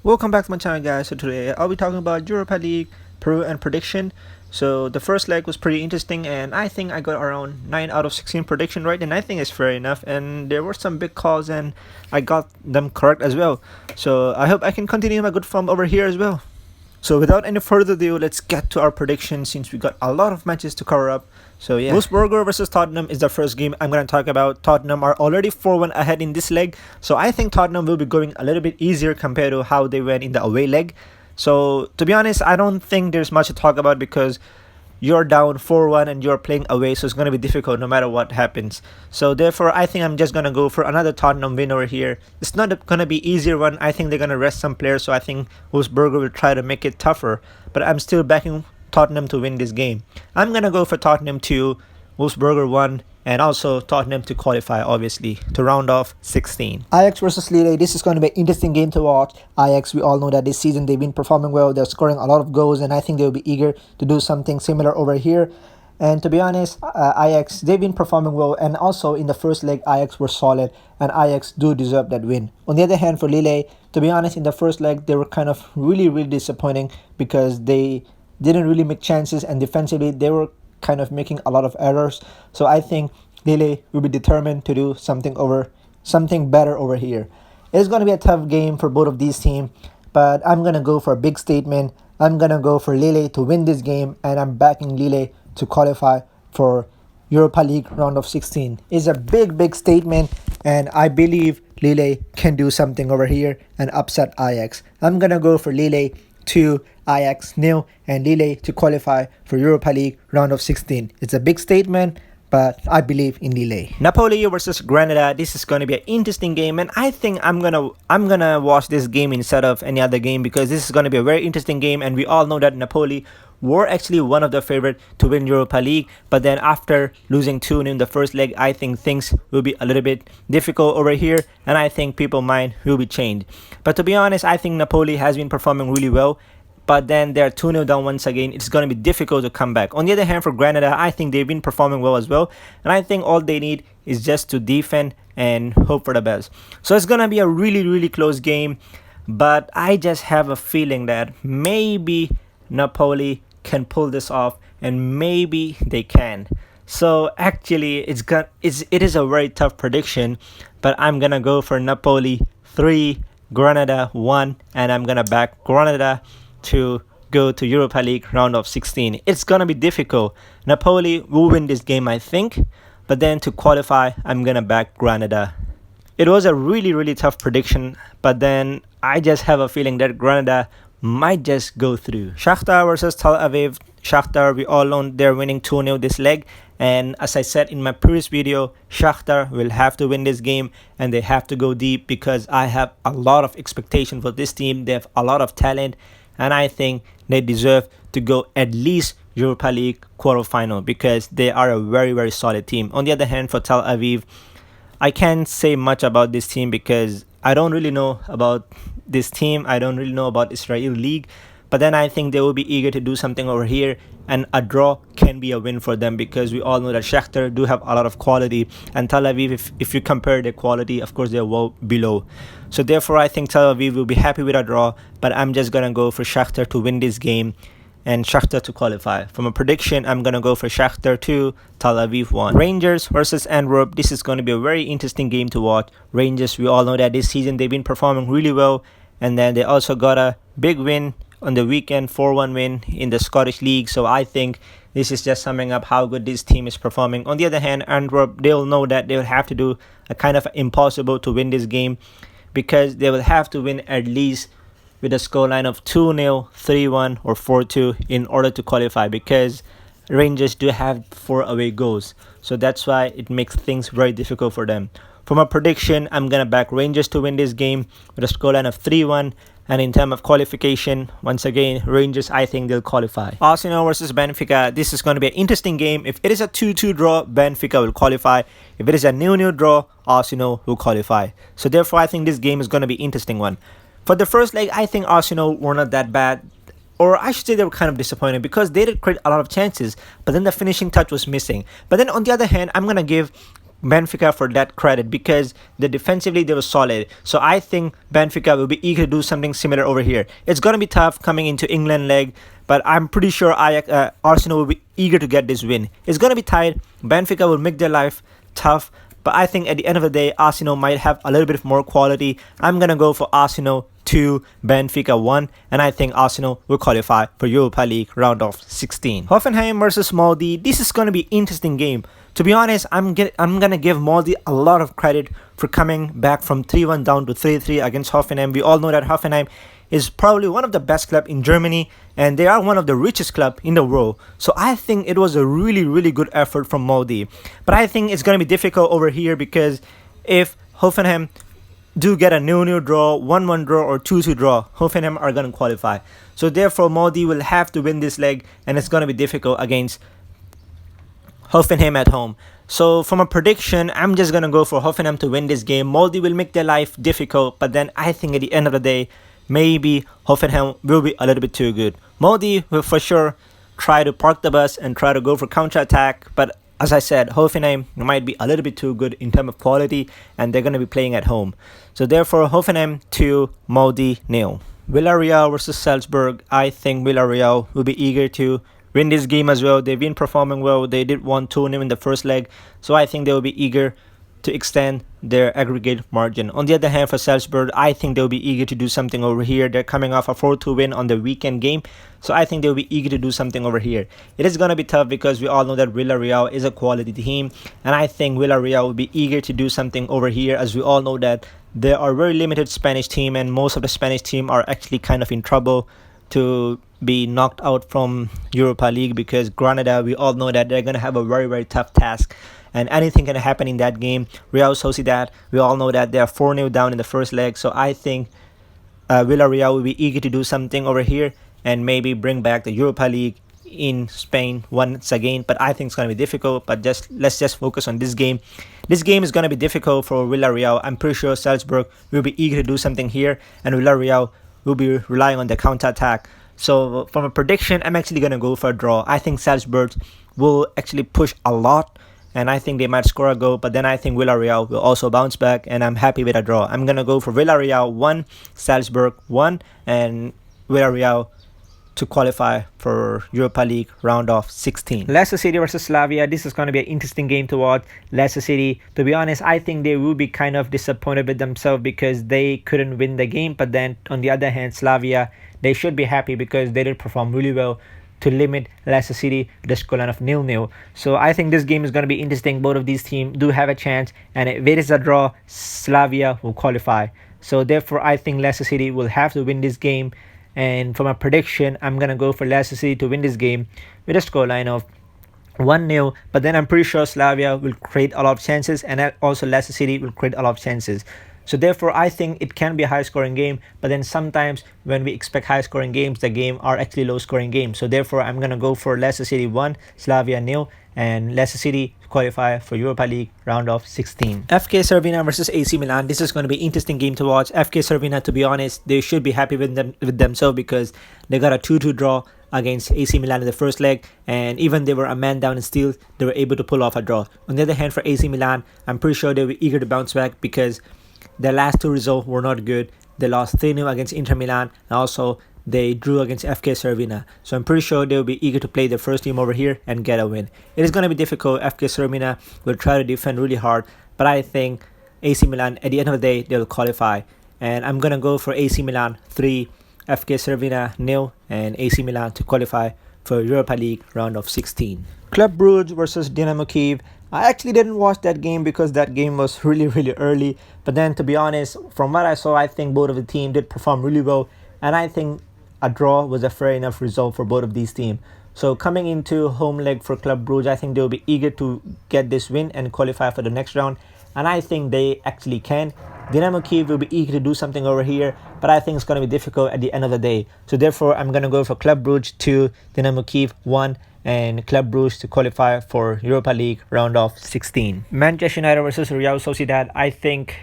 Welcome back to my channel, guys. So today I'll be talking about Europa League, Peru, and prediction. So the first leg was pretty interesting, and I think I got around 9 out of 16 prediction right, and I think it's fair enough. And there were some big calls, and I got them correct as well. So I hope I can continue my good form over here as well. So without any further ado, let's get to our prediction since we got a lot of matches to cover up. So yeah, Wolfsburger versus Tottenham is the first game I'm going to talk about. Tottenham are already 4-1 ahead in this leg. So I think Tottenham will be going a little bit easier compared to how they went in the away leg. So to be honest, I don't think there's much to talk about because you're down 4-1 and you're playing away, so it's going to be difficult no matter what happens. So therefore, I think I'm just going to go for another Tottenham win over here. It's not going to be easier one. I think they're going to rest some players, so I think Wolfsburger will try to make it tougher. But I'm still backing Tottenham to win this game. I'm going to go for Tottenham 2, Wolfsburger 1, and also Tottenham to qualify, obviously, to round off 16. Ajax versus Lille. This is going to be an interesting game to watch. Ajax, we all know that this season they've been performing well. They're scoring a lot of goals, and I think they'll be eager to do something similar over here. And to be honest, Ajax, they've been performing well, and also in the first leg, Ajax were solid, and Ajax do deserve that win. On the other hand, for Lille, to be honest, in the first leg, they were kind of really disappointing because they didn't really make chances, and defensively, they were kind of making a lot of errors. So I think Lille will be determined to do something better over here. It's going to be a tough game for both of these teams, but I'm going to go for a big statement. I'm going to go for Lille to win this game, and I'm backing Lille to qualify for Europa League Round of 16. It's a big statement, and I believe Lille can do something over here and upset Ajax. I'm going to go for Lille 2, Ajax 0, and Lille to qualify for Europa League Round of 16. It's a big statement, but I believe in Lille. Napoli versus Granada. This is going to be an interesting game, and I think I'm gonna watch this game instead of any other game because this is going to be a very interesting game, and we all know that Napoli were actually one of the favorite to win Europa League, but then after losing 2-0 in the first leg, I think things will be a little bit difficult over here, and I think people's mind will be changed. But to be honest, I think Napoli has been performing really well, but then they're 2-0 down once again. It's going to be difficult to come back. On the other hand, for Granada, I think they've been performing well as well, and I think all they need is just to defend and hope for the best. So it's going to be a really close game, but I just have a feeling that maybe Napoli can pull this off, and maybe they can. So actually, it is a very tough prediction, but I'm gonna go for Napoli 3, Granada 1, and I'm gonna back Granada to go to Europa League Round of 16. It's gonna be difficult. Napoli will win this game, I think, but then to qualify, I'm gonna back Granada. It was a really tough prediction, but then I just have a feeling that Granada might just go through. Shakhtar versus Tel Aviv. Shakhtar, we all know they're winning 2-0 this leg, and as I said in my previous video, Shakhtar will have to win this game, and they have to go deep because I have a lot of expectation for this team. They have a lot of talent, and I think they deserve to go at least Europa League quarterfinal because they are a very solid team. On the other hand, for Tel Aviv, I can't say much about this team because I don't really know about this team. I don't really know about Israel League, but then I think they will be eager to do something over here, and a draw can be a win for them because we all know that Shakhtar do have a lot of quality, and Tel Aviv, if you compare their quality, of course they're well below. So therefore I think Tel Aviv will be happy with a draw, but I'm just gonna go for Shakhtar to win this game and Shakhtar to qualify. From a prediction, I'm gonna go for Shakhtar 2, Tel Aviv 1. Rangers versus Antwerp. This is going to be a very interesting game to watch. Rangers, we all know that this season they've been performing really well, and then they also got a big win on the weekend, 4-1 win in the Scottish League. So I think this is just summing up how good this team is performing. On the other hand, Antwerp, they'll know that they'll have to do a kind of impossible to win this game because they will have to win at least with a scoreline of 2-0, 3-1, or 4-2 in order to qualify because Rangers do have 4 away goals. So that's why it makes things very difficult for them. For my prediction, I'm going to back Rangers to win this game with a scoreline of 3-1. And in terms of qualification, once again, Rangers, I think they'll qualify. Arsenal versus Benfica. This is going to be an interesting game. If it is a 2-2 draw, Benfica will qualify. If it is a 0-0 draw, Arsenal will qualify. So therefore, I think this game is going to be an interesting one. For the first leg, I think Arsenal were not that bad. Or I should say they were kind of disappointed because they did create a lot of chances, but then the finishing touch was missing. But then on the other hand, I'm going to give Benfica for that credit because defensively they were solid. So I think Benfica will be eager to do something similar over here. It's gonna be tough coming into England leg, but I'm pretty sure Arsenal will be eager to get this win. It's gonna be tight. Benfica will make their life tough, but I think at the end of the day, Arsenal might have a little bit more quality. I'm gonna go for Arsenal 2, Benfica 1, and I think Arsenal will qualify for Europa League round of 16. Hoffenheim versus Maldi. This is gonna be an interesting game. To be honest, I'm gonna give Maldi a lot of credit for coming back from 3-1 down to 3-3 against Hoffenheim. We all know that Hoffenheim is probably one of the best clubs in Germany, and they are one of the richest clubs in the world. So I think it was a really good effort from Maldi. But I think it's going to be difficult over here because if Hoffenheim do get a 0-0 draw, 1-1 draw, or 2-2 draw, Hoffenheim are going to qualify. So therefore, Maldi will have to win this leg, and it's going to be difficult against Hoffenheim at home. So from a prediction, I'm just going to go for Hoffenheim to win this game. Maldi will make their life difficult, but then I think at the end of the day, maybe Hoffenheim will be a little bit too good. Maldi will for sure try to park the bus and try to go for counter-attack, but as I said, Hoffenheim might be a little bit too good in terms of quality, and they're going to be playing at home. So therefore, Hoffenheim 2, Maldi 0. Velaria versus Salzburg. I think Velaria will be eager to win this game as well. They've been performing well. They did 1-2 in the first leg, so I think they will be eager to extend their aggregate margin. On the other hand, for Salzburg, I think they'll be eager to do something over here. They're coming off a 4-2 win on the weekend game, so I think they'll be eager to do something over here. It is going to be tough because we all know that Villarreal is a quality team, and I think Villarreal will be eager to do something over here, as we all know that there are very limited Spanish team, and most of the Spanish team are actually kind of in trouble to be knocked out from Europa League, because Granada, we all know that they're going to have a very tough task, and anything can happen in that game. Ryo Sociedad, we all know that they are 4-0 down in the first leg, so I think Villarreal will be eager to do something over here and maybe bring back the Europa League in Spain once again. But I think it's going to be difficult, but let's just focus on this game. This game is going to be difficult for Villarreal. I'm pretty sure Salzburg will be eager to do something here, and Villarreal will be relying on the counter-attack. So from a prediction, I'm actually going to go for a draw. I think Salzburg will actually push a lot, and I think they might score a goal, but then I think Villarreal will also bounce back, and I'm happy with a draw. I'm going to go for Villarreal 1, Salzburg 1, and Villarreal to qualify for Europa League round of 16. Leicester City versus Slavia. This is going to be an interesting game to watch. Leicester City, to be honest, I think they will be kind of disappointed with themselves because they couldn't win the game, but then on the other hand, Slavia, they should be happy because they did perform really well to limit Leicester City to the scoreline of 0-0. So I think this game is going to be interesting. Both of these teams do have a chance, and if it is a draw, Slavia will qualify. So therefore, I think Leicester City will have to win this game. And from a prediction, I'm going to go for Leicester City to win this game with a scoreline of 1-0. But then I'm pretty sure Slavia will create a lot of chances, and also Leicester City will create a lot of chances. So therefore, I think it can be a high-scoring game, but then sometimes when we expect high-scoring games, the game are actually low-scoring games. So therefore, I'm going to go for Leicester City 1, Slavia 0, and Leicester City qualify for Europa League round of 16. Fk Serbina versus AC Milan. This is going to be an interesting game to watch. Fk Serbina, to be honest, they should be happy with themselves because they got a 2-2 draw against AC Milan in the first leg, and even they were a man down and still they were able to pull off a draw. On the other hand, for AC Milan, I'm pretty sure they were eager to bounce back because their last two results were not good. They lost 3-0 against Inter Milan, and also they drew against Fk Serbina. So I'm pretty sure they'll be eager to play their first team over here and get a win. It is going to be difficult. Fk Serbina will try to defend really hard, but I think AC Milan, at the end of the day, they'll qualify. And I'm going to go for AC Milan 3, Fk Serbina 0, and AC Milan to qualify for Europa League round of 16. Club Brugge versus Dynamo Kiev. I actually didn't watch that game because that game was really early. But then, to be honest, from what I saw, I think both of the teams did perform really well. And I think a draw was a fair enough result for both of these teams. So coming into home leg for Club Brugge, I think they'll be eager to get this win and qualify for the next round. And I think they actually can. Dynamo Kiev will be eager to do something over here, but I think it's going to be difficult at the end of the day. So therefore, I'm going to go for Club Brugge 2, Dynamo Kiev 1, and Club Brugge to qualify for Europa League round of 16. Manchester United versus Ryo Sociedad. I think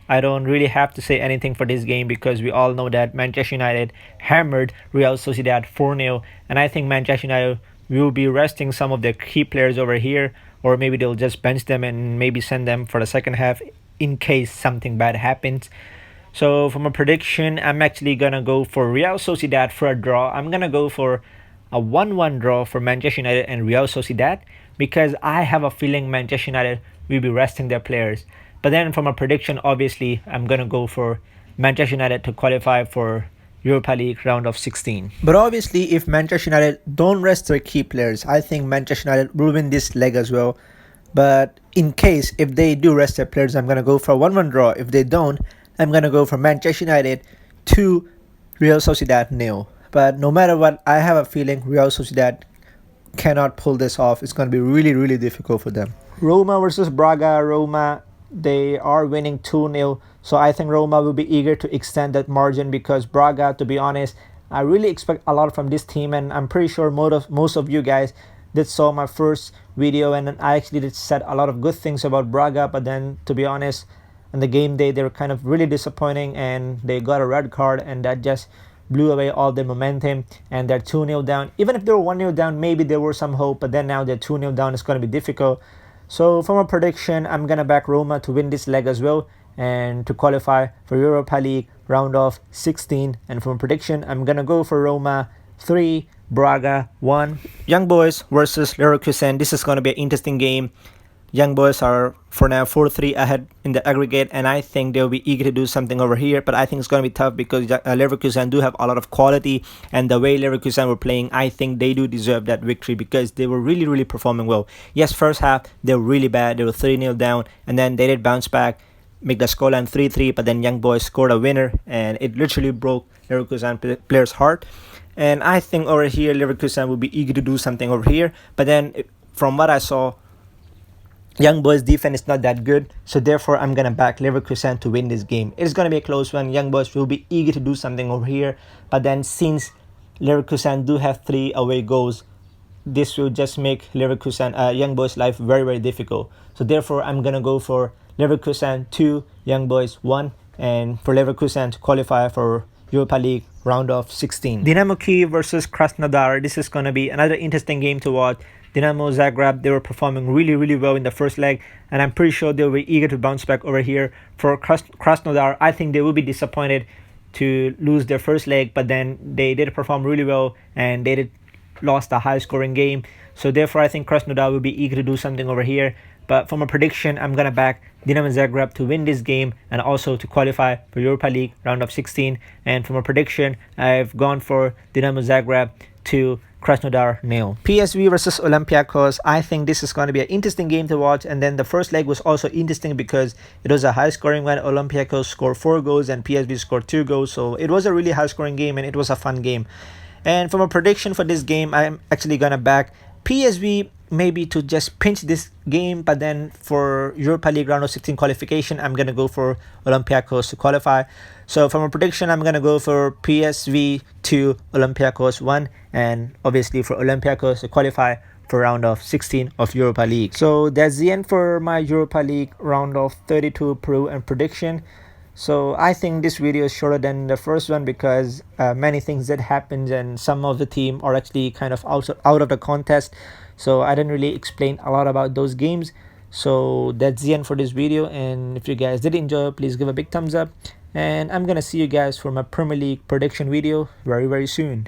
I don't really have to say anything for this game because we all know that Manchester United hammered Ryo Sociedad 4-0, and I think Manchester United will be resting some of their key players over here. or maybe they'll just bench them and maybe send them for the second half in case something bad happens. So from a prediction, I'm actually gonna go for Real Sociedad for a draw. I'm gonna go for a 1-1 draw for Manchester United and Real Sociedad because I have a feeling Manchester United will be resting their players. But then from a prediction, obviously, I'm gonna go for Manchester United to qualify for Europa League round of 16. But obviously, if Manchester United don't rest their key players, I think Manchester United will win this leg as well. But in case if they do rest their players, I'm gonna go for a 1-1 draw. If they don't, I'm gonna go for Manchester United 2, Real Sociedad 0. But no matter what, I have a feeling Real Sociedad cannot pull this off. It's gonna be really difficult for them. Roma versus Braga. Roma, they are winning 2-0. So I think Roma will be eager to extend that margin because Braga, to be honest, I really expect a lot from this team, and I'm pretty sure most of you guys did saw my first video, and I actually did said a lot of good things about Braga, but then to be honest, on the game day they were kind of really disappointing and they got a red card, and that just blew away all the momentum, and they're 2-0 down. Even if they were 1-0 down, maybe there were some hope, but then now they're 2-0 down. It's going to be difficult. So from a prediction, I'm going to back Roma to win this leg as well and to qualify for Europa League round of 16. And from a prediction, I'm going to go for Roma 3, Braga 1. Young Boys versus Leverkusen. This is going to be an interesting game. Young Boys are for now 4-3 ahead in the aggregate, and I think they'll be eager to do something over here, but I think it's going to be tough because Leverkusen do have a lot of quality, and the way Leverkusen were playing, I think they do deserve that victory because they were really performing well. Yes, first half they were really bad. They were 3-0 down, and then they did bounce back, make the scoreline 3-3, but then Young Boys scored a winner, and it literally broke Leverkusen players' heart. And I think over here Leverkusen will be eager to do something over here, but then from what I saw, Young Boys' defense is not that good, so therefore I'm going to back Leverkusen to win this game. It's going to be a close one. Young Boys will be eager to do something over here, but then since Leverkusen do have 3 away goals, this will just make Leverkusen, Young Boys' life very difficult. So therefore I'm going to go for Leverkusen 2, Young Boys 1, and for Leverkusen to qualify for Europa League round of 16. Dynamo Kyiv versus Krasnodar. This is going to be another interesting game to watch. Dinamo Zagreb, they were performing really well in the first leg, and I'm pretty sure they'll be eager to bounce back over here. For Krasnodar, I think they will be disappointed to lose their first leg, but then they did perform really well and they did lost a high scoring game. So therefore I think Krasnodar will be eager to do something over here. But from a prediction, I'm going to back Dinamo Zagreb to win this game and also to qualify for Europa League round of 16. And from a prediction, I've gone for Dinamo Zagreb to Krasnodar 0. PSV versus Olympiacos. I think this is going to be an interesting game to watch. And then the first leg was also interesting because it was a high scoring one. Olympiacos scored 4 goals and PSV scored 2 goals. So it was a really high scoring game and it was a fun game. And from a prediction for this game, I'm actually going to back PSV maybe to just pinch this game, but then for Europa League round of 16 qualification, I'm going to go for Olympiacos to qualify. So from a prediction, I'm going to go for PSV 2, Olympiacos 1, and obviously for Olympiacos to qualify for round of 16 of Europa League. So that's the end for my Europa League round of 32 Peru and prediction. So I think this video is shorter than the first one because many things that happened and some of the team are actually kind of out of the contest. So I didn't really explain a lot about those games. So that's the end for this video. And if you guys did enjoy, please give a big thumbs up. And I'm going to see you guys for my Premier League prediction video very soon.